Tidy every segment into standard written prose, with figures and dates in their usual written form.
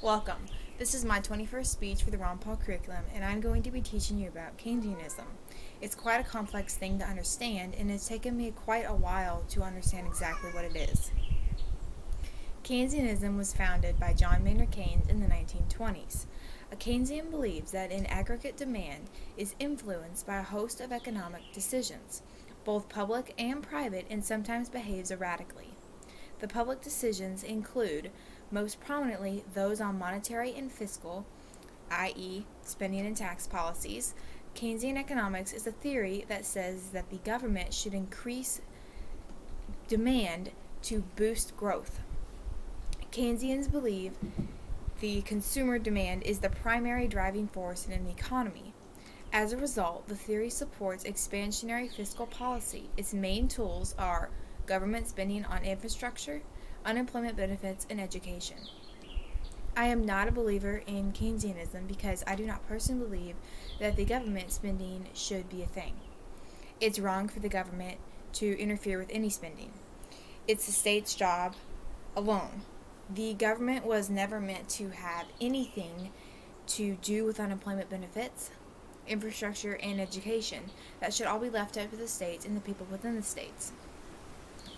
Welcome. This is my 21st speech for the Ron Paul curriculum, and I'm going to be teaching you about Keynesianism. It's quite a complex thing to understand, and it's taken me quite a while to understand exactly what it is. Keynesianism was founded by John Maynard Keynes in the 1920s. A Keynesian believes that an aggregate demand is influenced by a host of economic decisions, both public and private, and sometimes behaves erratically. The public decisions include, most prominently, those on monetary and fiscal, i.e., spending and tax policies. Keynesian economics is a theory that says that the government should increase demand to boost growth. Keynesians believe the consumer demand is the primary driving force in an economy. As a result, the theory supports expansionary fiscal policy. Its main tools are government spending on infrastructure, unemployment benefits, and education. I am not a believer in Keynesianism because I do not personally believe that the government spending should be a thing. It's wrong for the government to interfere with any spending. It's the state's job alone. The government was never meant to have anything to do with unemployment benefits, infrastructure, and education. That should all be left up to the states and the people within the states.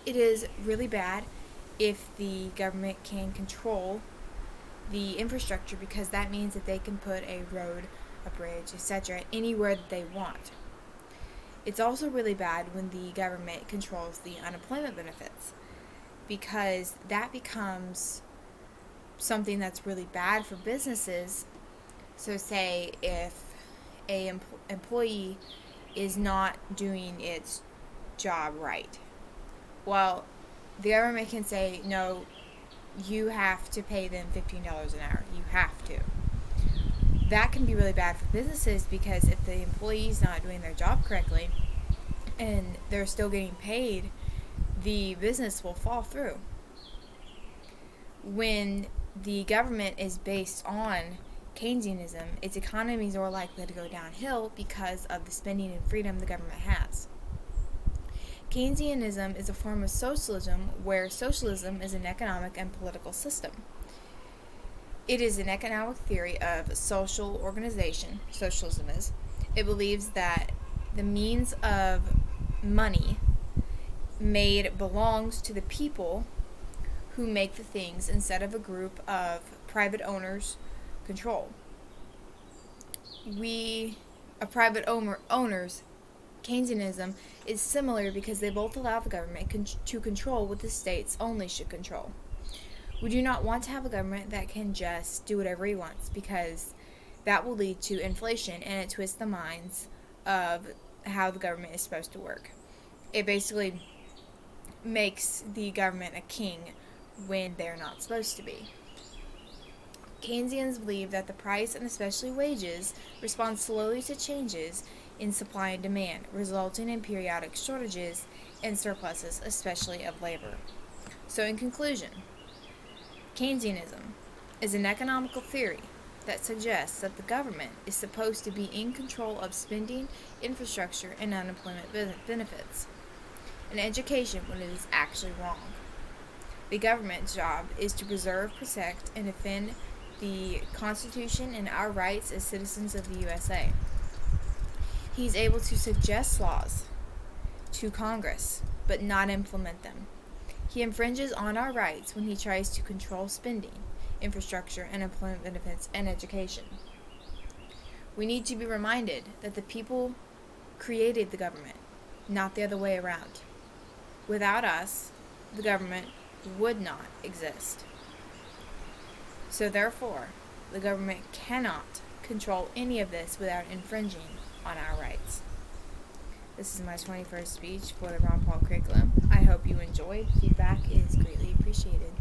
It is really bad if the government can control the infrastructure, because that means that they can put a road, a bridge, etc. anywhere that they want. It's also really bad when the government controls the unemployment benefits, because that becomes something that's really bad for businesses. So say if a employee is not doing its job right, well, the government can say, no, you have to pay them $15 an hour. You have to. That can be really bad for businesses, because if the employee's not doing their job correctly and they're still getting paid, the business will fall through. When the government is based on Keynesianism, its economy is more likely to go downhill because of the spending and freedom the government has. Keynesianism is a form of socialism, where socialism is an economic and political system. It is an economic theory of social organization, socialism is. It believes that the means of money made belongs to the people who make the things, instead of a group of private owners control. Private owners, Keynesianism is similar because they both allow the government to control what the states only should control. We do not want to have a government that can just do whatever he wants, because that will lead to inflation, and it twists the minds of how the government is supposed to work. It basically makes the government a king when they're not supposed to be. Keynesians believe that the price, and especially wages, respond slowly to changes in supply and demand, resulting in periodic shortages and surpluses, especially of labor. So in conclusion, Keynesianism is an economical theory that suggests that the government is supposed to be in control of spending, infrastructure, and unemployment benefits, and education when it is actually wrong. The government's job is to preserve, protect, and defend the Constitution and our rights as citizens of the USA. He's able to suggest laws to Congress, but not implement them. He infringes on our rights when he tries to control spending, infrastructure, and employment benefits, and education. We need to be reminded that the people created the government, not the other way around. Without us, the government would not exist. So therefore, the government cannot control any of this without infringing on our rights. This is my 21st speech for the Ron Paul curriculum. I hope you enjoyed. Feedback is greatly appreciated.